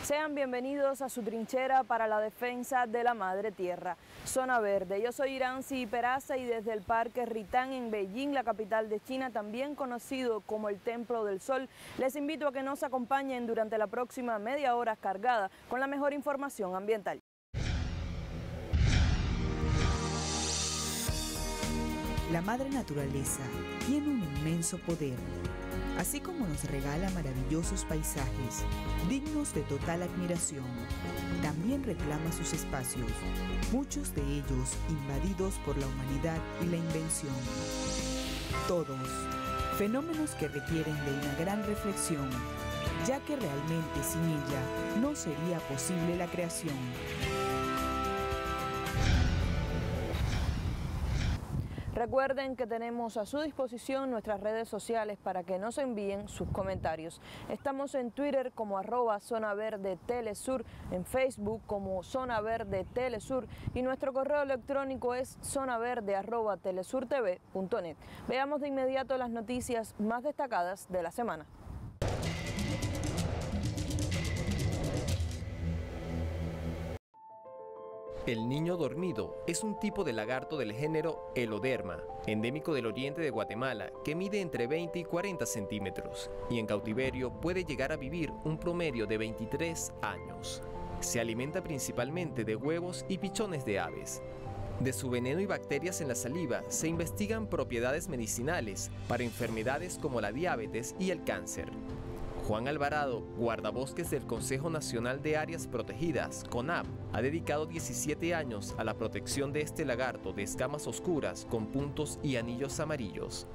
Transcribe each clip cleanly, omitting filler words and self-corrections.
Sean bienvenidos a su trinchera para la defensa de la madre tierra. Zona Verde. Yo soy Iranzi Peraza y desde el Parque Ritán en Beijing, la capital de China, también conocido como el Templo del Sol, les invito a que nos acompañen durante la próxima media hora cargada con la mejor información ambiental. La madre naturaleza tiene un inmenso poder. Así como nos regala maravillosos paisajes, dignos de total admiración, también reclama sus espacios, muchos de ellos invadidos por la humanidad y la invención. Todos, fenómenos que requieren de una gran reflexión, ya que realmente sin ella no sería posible la creación. Recuerden que tenemos a su disposición nuestras redes sociales para que nos envíen sus comentarios. Estamos en Twitter como @ZonaVerdeTelesur, en Facebook como Zona Verde Telesur y nuestro correo electrónico es zonaverde@telesurtv.net. Veamos de inmediato las noticias más destacadas de la semana. El niño dormido es un tipo de lagarto del género Heloderma, endémico del oriente de Guatemala, que mide entre 20 y 40 centímetros y en cautiverio puede llegar a vivir un promedio de 23 años. Se alimenta principalmente de huevos y pichones de aves. De su veneno y bacterias en la saliva se investigan propiedades medicinales para enfermedades como la diabetes y el cáncer. Juan Alvarado, guardabosques del Consejo Nacional de Áreas Protegidas, CONAP, ha dedicado 17 años a la protección de este lagarto de escamas oscuras con puntos y anillos amarillos.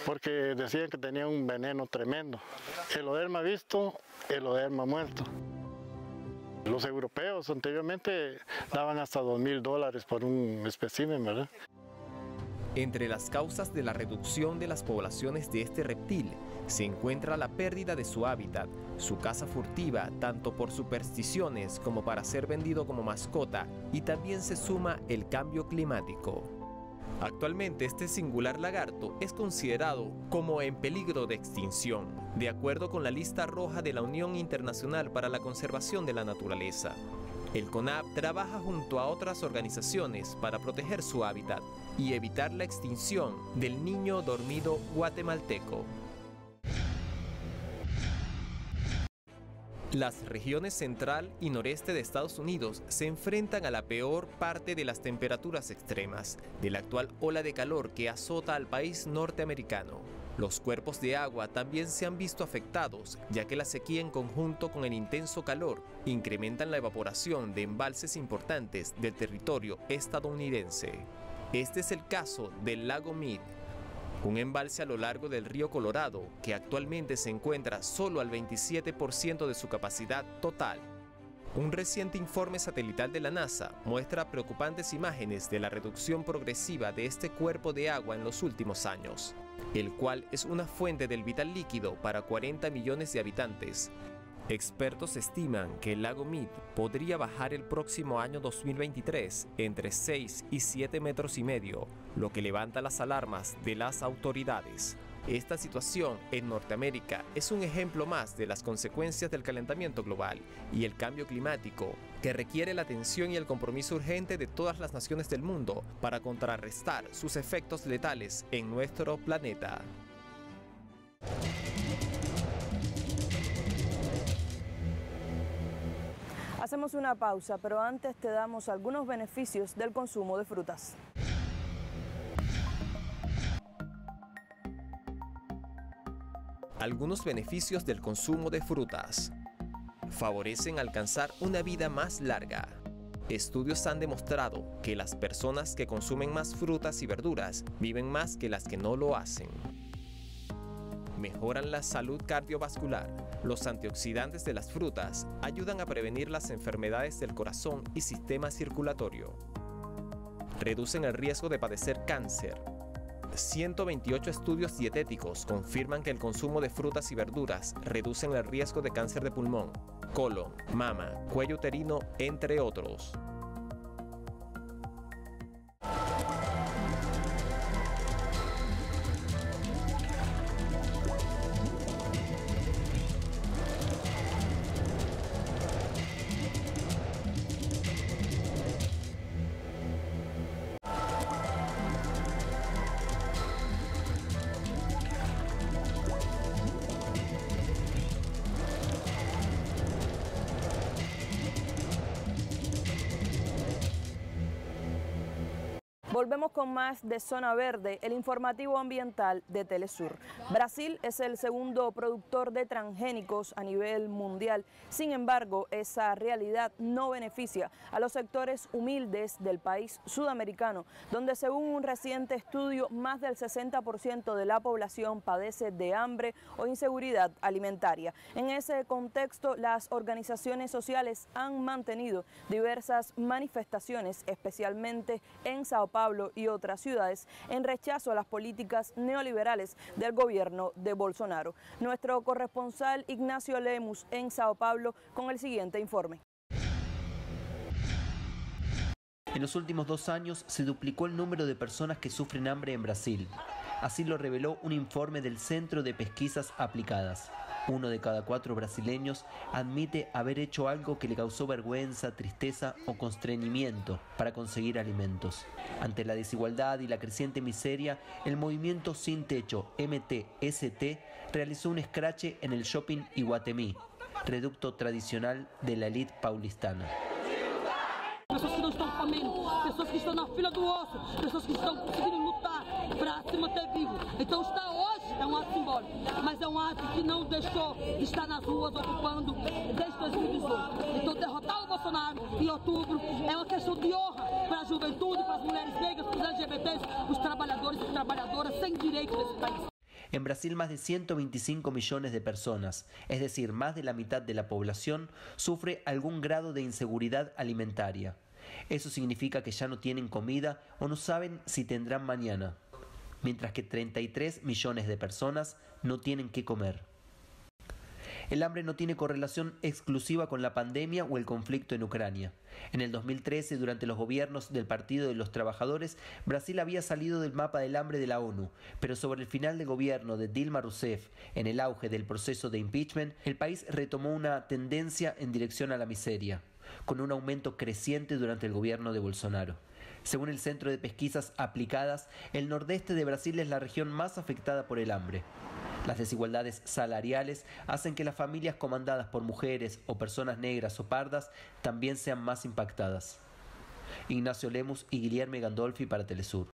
Porque decían que tenía un veneno tremendo. Heloderma visto, Heloderma muerto. Los europeos anteriormente daban hasta $2.000 por un espécimen, ¿verdad? Entre las causas de la reducción de las poblaciones de este reptil se encuentra la pérdida de su hábitat, su caza furtiva tanto por supersticiones como para ser vendido como mascota, y también se suma el cambio climático. Actualmente este singular lagarto es considerado como en peligro de extinción, de acuerdo con la lista roja de la Unión Internacional para la Conservación de la Naturaleza. El CONAP trabaja junto a otras organizaciones para proteger su hábitat y evitar la extinción del niño dormido guatemalteco. Las regiones central y noreste de Estados Unidos se enfrentan a la peor parte de las temperaturas extremas de la actual ola de calor que azota al país norteamericano. Los cuerpos de agua también se han visto afectados, ya que la sequía en conjunto con el intenso calor incrementan la evaporación de embalses importantes del territorio estadounidense. Este es el caso del lago Mead, un embalse a lo largo del río Colorado que actualmente se encuentra solo al 27% de su capacidad total. Un reciente informe satelital de la NASA muestra preocupantes imágenes de la reducción progresiva de este cuerpo de agua en los últimos años, el cual es una fuente del vital líquido para 40 millones de habitantes. Expertos estiman que el lago Mead podría bajar el próximo año 2023 entre 6 y 7 metros y medio, lo que levanta las alarmas de las autoridades. Esta situación en Norteamérica es un ejemplo más de las consecuencias del calentamiento global y el cambio climático, que requiere la atención y el compromiso urgente de todas las naciones del mundo para contrarrestar sus efectos letales en nuestro planeta. Hacemos una pausa, pero antes te damos algunos beneficios del consumo de frutas. Algunos beneficios del consumo de frutas. Favorecen alcanzar una vida más larga. Estudios han demostrado que las personas que consumen más frutas y verduras viven más que las que no lo hacen. Mejoran la salud cardiovascular. Los antioxidantes de las frutas ayudan a prevenir las enfermedades del corazón y sistema circulatorio. Reducen el riesgo de padecer cáncer. 128 estudios dietéticos confirman que el consumo de frutas y verduras reducen el riesgo de cáncer de pulmón, colon, mama, cuello uterino, entre otros. Volvemos con más de Zona Verde, el informativo ambiental de Telesur. Brasil es el segundo productor de transgénicos a nivel mundial. Sin embargo, esa realidad no beneficia a los sectores humildes del país sudamericano, donde según un reciente estudio, más del 60% de la población padece de hambre o inseguridad alimentaria. En ese contexto, las organizaciones sociales han mantenido diversas manifestaciones, especialmente en Sao Paulo y otras ciudades, en rechazo a las políticas neoliberales del gobierno de Bolsonaro. Nuestro corresponsal Ignacio Lemus en Sao Paulo con el siguiente informe. En los últimos 2 años se duplicó el número de personas que sufren hambre en Brasil. Así lo reveló un informe del Centro de Pesquisas Aplicadas. 1 de cada 4 brasileños admite haber hecho algo que le causó vergüenza, tristeza o constreñimiento para conseguir alimentos. Ante la desigualdad y la creciente miseria, el movimiento Sin Techo MTST realizó un escrache en el shopping Iguatemi, reducto tradicional de la élite paulistana. Pessoas que não estão comendo, pessoas que estão na fila do osso, pessoas que estão conseguindo lutar para se manter vivo. Então estar hoje é um ato simbólico, mas é um ato que não deixou de estar nas ruas ocupando desde 2018. Então derrotar o Bolsonaro em outubro é uma questão de honra para a juventude, para as mulheres negras, para os LGBTs, os trabalhadores e trabalhadoras sem direito desse país. En Brasil, más de 125 millones de personas, es decir, más de la mitad de la población, sufre algún grado de inseguridad alimentaria. Eso significa que ya no tienen comida o no saben si tendrán mañana, mientras que 33 millones de personas no tienen qué comer. El hambre no tiene correlación exclusiva con la pandemia o el conflicto en Ucrania. En el 2013, durante los gobiernos del Partido de los Trabajadores, Brasil había salido del mapa del hambre de la ONU, pero sobre el final del gobierno de Dilma Rousseff, en el auge del proceso de impeachment, el país retomó una tendencia en dirección a la miseria, con un aumento creciente durante el gobierno de Bolsonaro. Según el Centro de Pesquisas Aplicadas, el nordeste de Brasil es la región más afectada por el hambre. Las desigualdades salariales hacen que las familias comandadas por mujeres o personas negras o pardas también sean más impactadas. Ignacio Lemus y Guilherme Gandolfi para Telesur.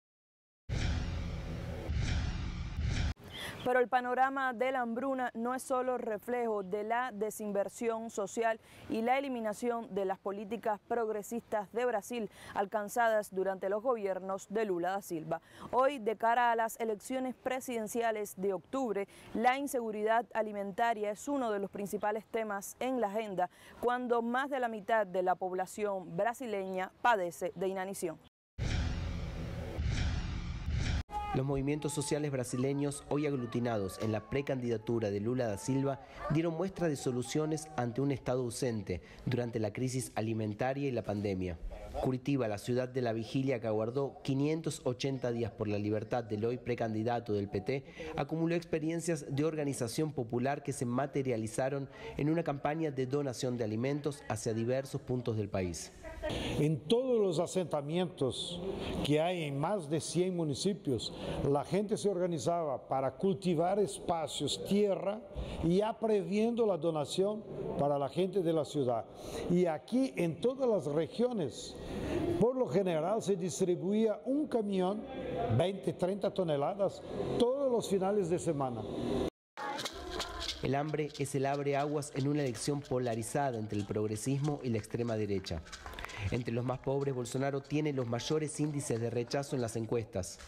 Pero el panorama de la hambruna no es solo reflejo de la desinversión social y la eliminación de las políticas progresistas de Brasil alcanzadas durante los gobiernos de Lula da Silva. Hoy, de cara a las elecciones presidenciales de octubre, la inseguridad alimentaria es uno de los principales temas en la agenda, cuando más de la mitad de la población brasileña padece de inanición. Los movimientos sociales brasileños, hoy aglutinados en la precandidatura de Lula da Silva, dieron muestra de soluciones ante un Estado ausente durante la crisis alimentaria y la pandemia. Curitiba, la ciudad de la vigilia que aguardó 580 días por la libertad del hoy precandidato del PT, acumuló experiencias de organización popular que se materializaron en una campaña de donación de alimentos hacia diversos puntos del país. En todos los asentamientos que hay en más de 100 municipios, la gente se organizaba para cultivar espacios, tierra, y ya previendo la donación para la gente de la ciudad. Y aquí en todas las regiones, por lo general se distribuía un camión, 20, 30 toneladas, todos los finales de semana. El hambre es el abreaguas en una elección polarizada entre el progresismo y la extrema derecha. Entre los más pobres, Bolsonaro tiene los mayores índices de rechazo en las encuestas.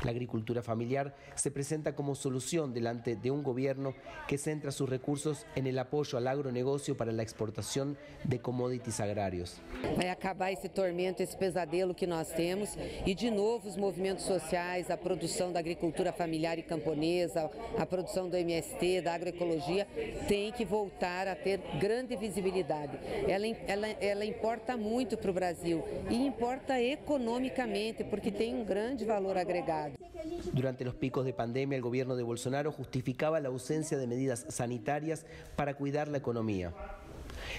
La agricultura familiar se presenta como solución delante de un gobierno que centra sus recursos en el apoyo al agronegocio para la exportación de commodities agrarios. Vai acabar esse tormento, esse pesadelo que nós temos, e de novo os movimentos sociais, a produção da agricultura familiar e camponesa, a produção do MST, da agroecologia, tem que voltar a ter grande visibilidade. Ela importa muito para o Brasil e importa economicamente porque tem grande valor agregado. Durante los picos de pandemia, el gobierno de Bolsonaro justificaba la ausencia de medidas sanitarias para cuidar la economía.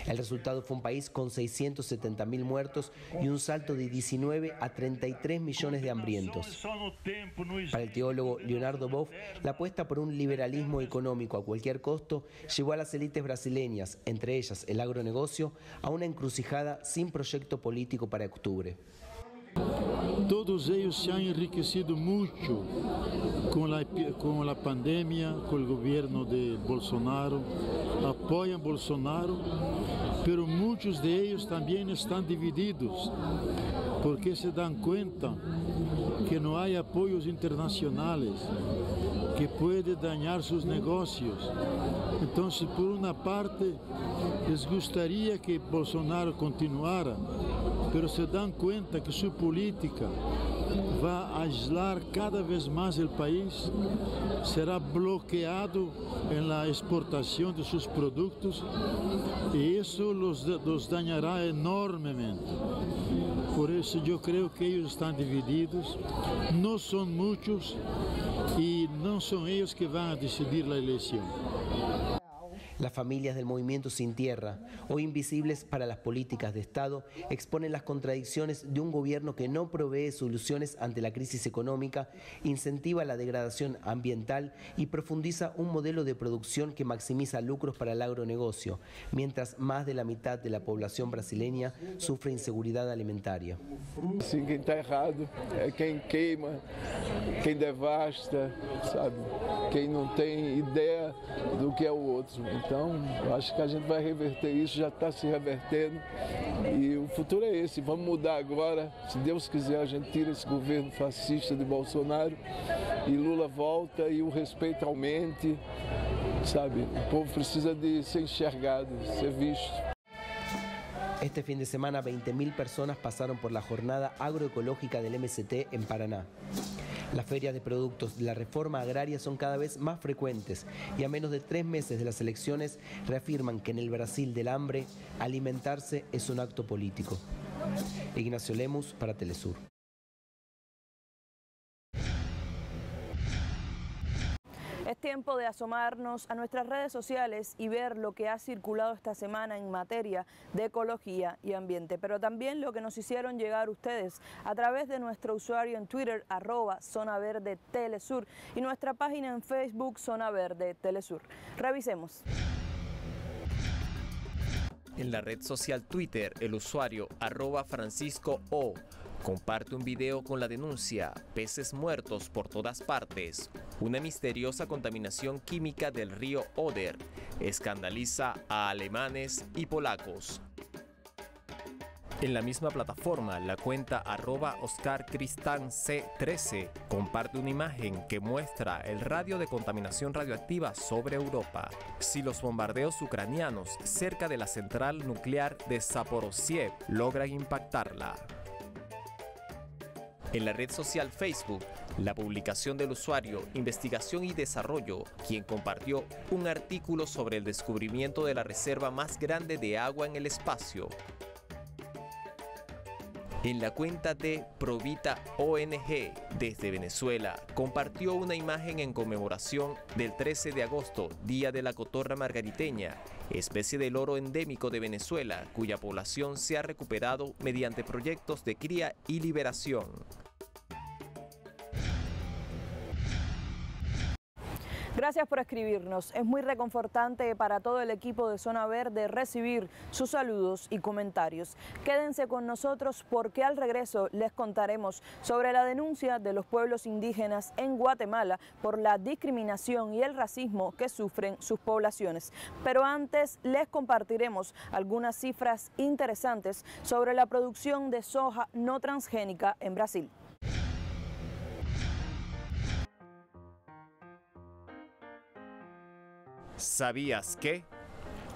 El resultado fue un país con 670.000 muertos y un salto de 19 a 33 millones de hambrientos. Para el teólogo Leonardo Boff, la apuesta por un liberalismo económico a cualquier costo llevó a las élites brasileñas, entre ellas el agronegocio, a una encrucijada sin proyecto político para octubre. Todos ellos se han enriquecido mucho con la pandemia, con el gobierno de Bolsonaro, apoyan Bolsonaro, pero muchos de ellos también están divididos, porque se dan cuenta que no hay apoyos internacionales, que puede dañar sus negocios. Entonces, por una parte, les gustaría que Bolsonaro continuara, pero se dan cuenta que su política va a aislar cada vez más el país, será bloqueado en la exportación de sus productos y eso los dañará enormemente. Por eso yo creo que ellos están divididos, no son muchos y no son ellos que van a decidir la elección. Las familias del movimiento Sin Tierra, hoy invisibles para las políticas de Estado, exponen las contradicciones de un gobierno que no provee soluciones ante la crisis económica, incentiva la degradación ambiental y profundiza un modelo de producción que maximiza lucros para el agronegocio, mientras más de la mitad de la población brasileña sufre inseguridad alimentaria. Sim, quem está errado é quem queima, quem devasta, sabe? Quem não tem ideia do que é o outro. Então, acho que a gente vai reverter isso, já está se revertendo e o futuro é esse. Vamos mudar agora, se Deus quiser, a gente tira esse governo fascista de Bolsonaro e Lula volta e o respeito aumente, sabe? O povo precisa de ser enxergado, ser visto. Este fin de semana 20.000 personas pasaron por la jornada agroecológica del MST en Paraná. Las ferias de productos de la reforma agraria son cada vez más frecuentes y a menos de 3 meses de las elecciones reafirman que en el Brasil del hambre, alimentarse es un acto político. Ignacio Lemus para Telesur. Es tiempo de asomarnos a nuestras redes sociales y ver lo que ha circulado esta semana en materia de ecología y ambiente, pero también lo que nos hicieron llegar ustedes a través de nuestro usuario en Twitter, @ZonaVerdeTelesur, y nuestra página en Facebook, Zona Verde Telesur. Revisemos. En la red social Twitter, el usuario @FranciscoO comparte un video con la denuncia: peces muertos por todas partes. Una misteriosa contaminación química del río Oder escandaliza a alemanes y polacos. En la misma plataforma, la cuenta @OscarCristanC13 comparte una imagen que muestra el radio de contaminación radioactiva sobre Europa. Si los bombardeos ucranianos cerca de la central nuclear de Zaporozhye logran impactarla. En la red social Facebook, la publicación del usuario Investigación y Desarrollo, quien compartió un artículo sobre el descubrimiento de la reserva más grande de agua en el espacio. En la cuenta de Provita ONG desde Venezuela, compartió una imagen en conmemoración del 13 de agosto, Día de la Cotorra Margariteña, especie de loro endémico de Venezuela, cuya población se ha recuperado mediante proyectos de cría y liberación. Gracias por escribirnos. Es muy reconfortante para todo el equipo de Zona Verde recibir sus saludos y comentarios. Quédense con nosotros porque al regreso les contaremos sobre la denuncia de los pueblos indígenas en Guatemala por la discriminación y el racismo que sufren sus poblaciones. Pero antes les compartiremos algunas cifras interesantes sobre la producción de soja no transgénica en Brasil. ¿Sabías que?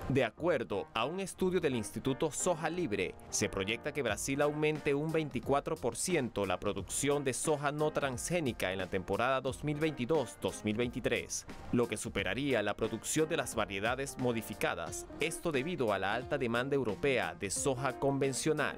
De acuerdo a un estudio del Instituto Soja Libre, se proyecta que Brasil aumente un 24% la producción de soja no transgénica en la temporada 2022-2023, lo que superaría la producción de las variedades modificadas, esto debido a la alta demanda europea de soja convencional.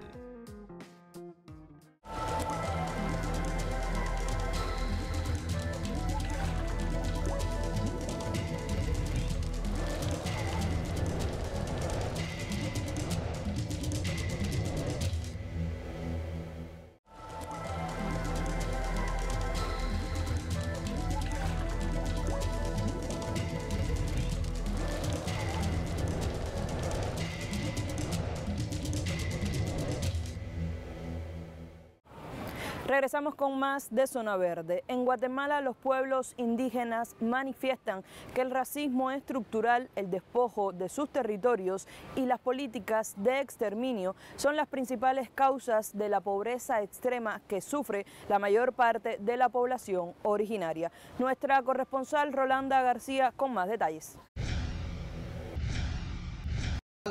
Regresamos con más de Zona Verde. En Guatemala, los pueblos indígenas manifiestan que el racismo estructural, el despojo de sus territorios y las políticas de exterminio son las principales causas de la pobreza extrema que sufre la mayor parte de la población originaria. Nuestra corresponsal Rolanda García con más detalles.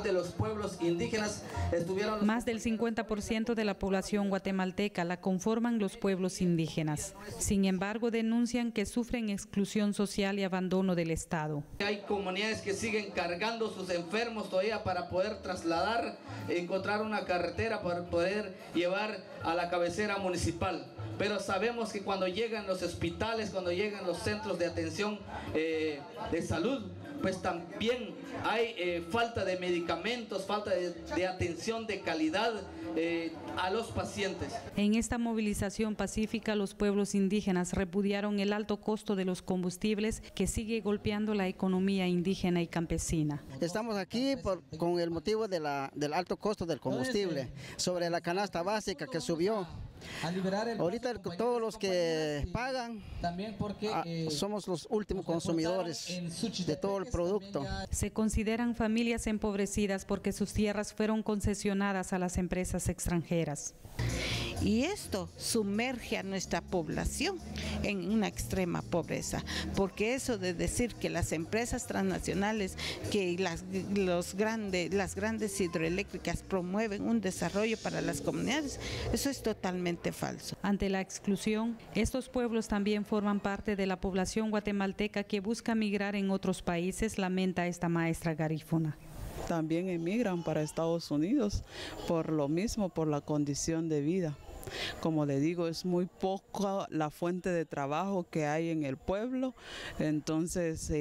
De los pueblos indígenas estuvieron... Más del 50% de la población guatemalteca la conforman los pueblos indígenas. Sin embargo, denuncian que sufren exclusión social y abandono del Estado. Hay comunidades que siguen cargando sus enfermos todavía para poder trasladar, encontrar una carretera para poder llevar a la cabecera municipal. Pero sabemos que cuando llegan los hospitales, cuando llegan los centros de atención de salud, pues también hay falta de medicamentos, falta de atención de calidad a los pacientes. En esta movilización pacífica, los pueblos indígenas repudiaron el alto costo de los combustibles que sigue golpeando la economía indígena y campesina. Estamos aquí con el motivo del alto costo del combustible, sobre la canasta básica que subió. Ahorita todos los que pagan somos los últimos consumidores de todo el producto. Se consideran familias empobrecidas porque sus tierras fueron concesionadas a las empresas extranjeras. Y esto sumerge a nuestra población en una extrema pobreza, porque eso de decir que las empresas transnacionales, que las grandes hidroeléctricas promueven un desarrollo para las comunidades, eso es totalmente falso. Ante la exclusión, estos pueblos también forman parte de la población guatemalteca que busca migrar en otros países, lamenta esta maestra garífuna. También emigran para Estados Unidos por lo mismo, por la condición de vida. Como le digo, es muy poca la fuente de trabajo que hay en el pueblo, entonces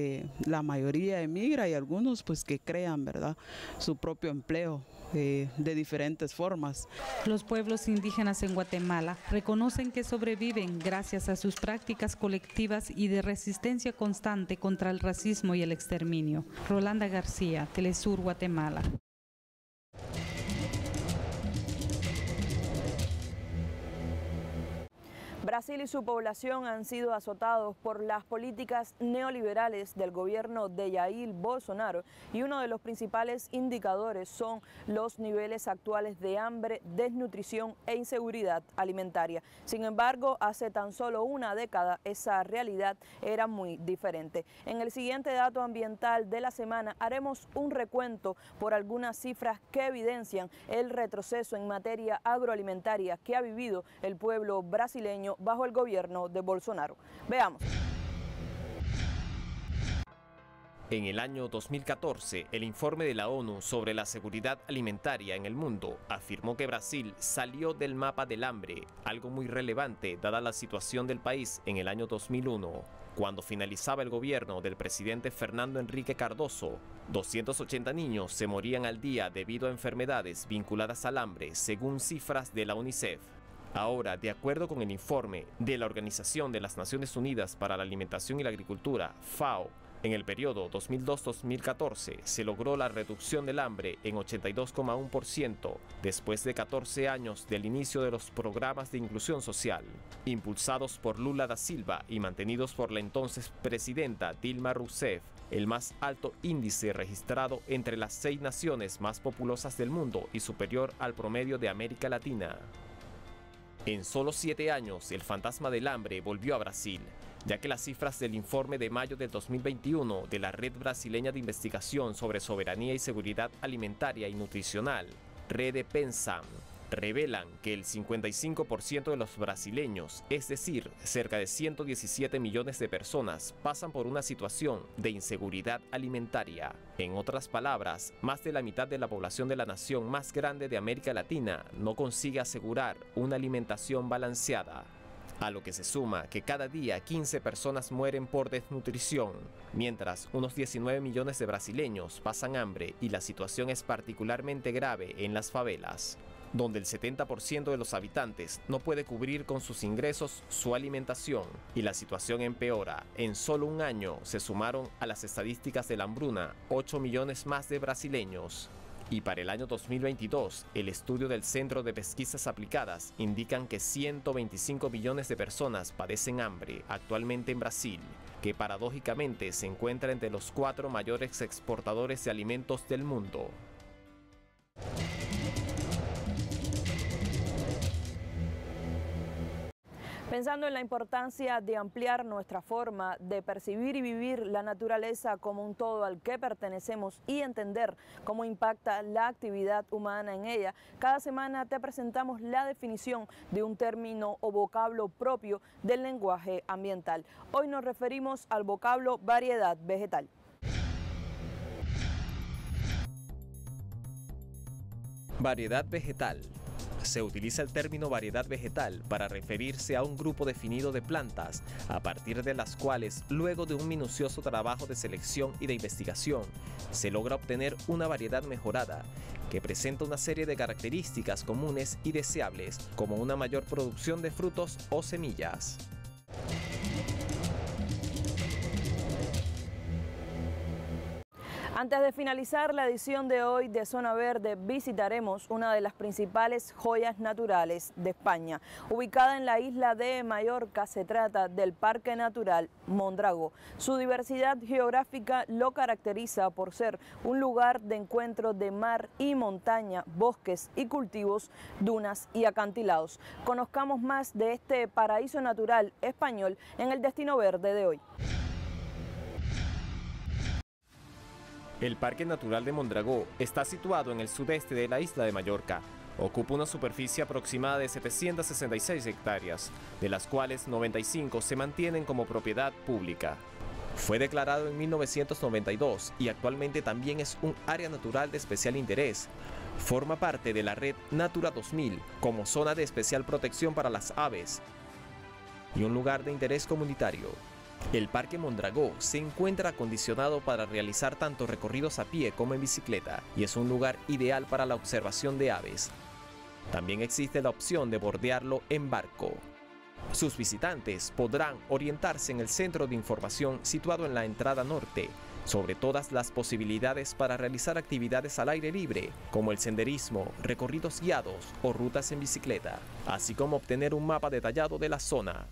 la mayoría emigra y algunos pues que crean, ¿verdad?, su propio empleo de diferentes formas. Los pueblos indígenas en Guatemala reconocen que sobreviven gracias a sus prácticas colectivas y de resistencia constante contra el racismo y el exterminio. Rolanda García, Telesur, Guatemala. Brasil y su población han sido azotados por las políticas neoliberales del gobierno de Jair Bolsonaro y uno de los principales indicadores son los niveles actuales de hambre, desnutrición e inseguridad alimentaria. Sin embargo, hace tan solo una década esa realidad era muy diferente. En el siguiente dato ambiental de la semana haremos un recuento por algunas cifras que evidencian el retroceso en materia agroalimentaria que ha vivido el pueblo brasileño bajo el gobierno de Bolsonaro. Veamos. En el año 2014, el informe de la ONU sobre la seguridad alimentaria en el mundo afirmó que Brasil salió del mapa del hambre, algo muy relevante dada la situación del país en el año 2001. Cuando finalizaba el gobierno del presidente Fernando Henrique Cardoso, 280 niños se morían al día debido a enfermedades vinculadas al hambre, según cifras de la UNICEF. Ahora, de acuerdo con el informe de la Organización de las Naciones Unidas para la Alimentación y la Agricultura, FAO, en el periodo 2002-2014 se logró la reducción del hambre en 82,1% después de 14 años del inicio de los programas de inclusión social, impulsados por Lula da Silva y mantenidos por la entonces presidenta Dilma Rousseff, el más alto índice registrado entre las 6 naciones más populosas del mundo y superior al promedio de América Latina. En solo 7 años, el fantasma del hambre volvió a Brasil, ya que las cifras del informe de mayo del 2021 de la Red Brasileña de Investigación sobre Soberanía y Seguridad Alimentaria y Nutricional, REDEPENSAM, revelan que el 55% de los brasileños, es decir, cerca de 117 millones de personas, pasan por una situación de inseguridad alimentaria. En otras palabras, más de la mitad de la población de la nación más grande de América Latina no consigue asegurar una alimentación balanceada. A lo que se suma que cada día 15 personas mueren por desnutrición, mientras unos 19 millones de brasileños pasan hambre y la situación es particularmente grave en las favelas, donde el 70% de los habitantes no puede cubrir con sus ingresos su alimentación y la situación empeora. En solo un año se sumaron a las estadísticas de la hambruna 8 millones más de brasileños. Y para el año 2022, el estudio del Centro de Pesquisas Aplicadas indican que 125 millones de personas padecen hambre actualmente en Brasil, que paradójicamente se encuentra entre los 4 mayores exportadores de alimentos del mundo. Pensando en la importancia de ampliar nuestra forma de percibir y vivir la naturaleza como un todo al que pertenecemos y entender cómo impacta la actividad humana en ella, cada semana te presentamos la definición de un término o vocablo propio del lenguaje ambiental. Hoy nos referimos al vocablo variedad vegetal. Variedad vegetal. Se utiliza el término variedad vegetal para referirse a un grupo definido de plantas, a partir de las cuales, luego de un minucioso trabajo de selección y de investigación, se logra obtener una variedad mejorada, que presenta una serie de características comunes y deseables, como una mayor producción de frutos o semillas. Antes de finalizar la edición de hoy de Zona Verde, visitaremos una de las principales joyas naturales de España. Ubicada en la isla de Mallorca, se trata del Parque Natural Mondragó. Su diversidad geográfica lo caracteriza por ser un lugar de encuentro de mar y montaña, bosques y cultivos, dunas y acantilados. Conozcamos más de este paraíso natural español en el Destino Verde de hoy. El Parque Natural de Mondragó está situado en el sudeste de la isla de Mallorca. Ocupa una superficie aproximada de 766 hectáreas, de las cuales 95 se mantienen como propiedad pública. Fue declarado en 1992 y actualmente también es un área natural de especial interés. Forma parte de la red Natura 2000 como zona de especial protección para las aves y un lugar de interés comunitario. El Parque Mondragó se encuentra acondicionado para realizar tanto recorridos a pie como en bicicleta y es un lugar ideal para la observación de aves. También existe la opción de bordearlo en barco. Sus visitantes podrán orientarse en el centro de información situado en la entrada norte sobre todas las posibilidades para realizar actividades al aire libre, como el senderismo, recorridos guiados o rutas en bicicleta, así como obtener un mapa detallado de la zona.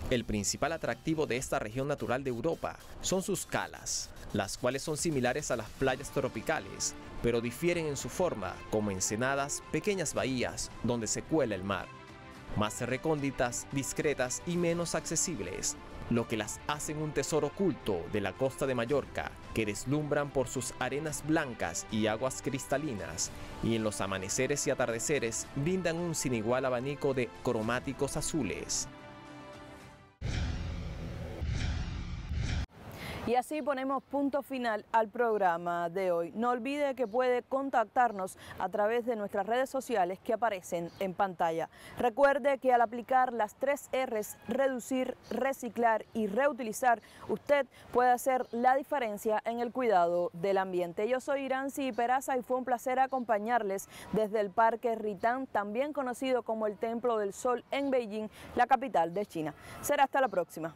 El principal atractivo de esta región natural de Europa son sus calas, las cuales son similares a las playas tropicales, pero difieren en su forma, como ensenadas, pequeñas bahías donde se cuela el mar, más recónditas, discretas y menos accesibles, lo que las hacen un tesoro oculto de la costa de Mallorca, que deslumbran por sus arenas blancas y aguas cristalinas, y en los amaneceres y atardeceres brindan un sin igual abanico de cromáticos azules. Y así ponemos punto final al programa de hoy. No olvide que puede contactarnos a través de nuestras redes sociales que aparecen en pantalla. Recuerde que al aplicar las 3 R's, reducir, reciclar y reutilizar, usted puede hacer la diferencia en el cuidado del ambiente. Yo soy Iranzi Peraza y fue un placer acompañarles desde el Parque Ritán, también conocido como el Templo del Sol en Beijing, la capital de China. Será hasta la próxima.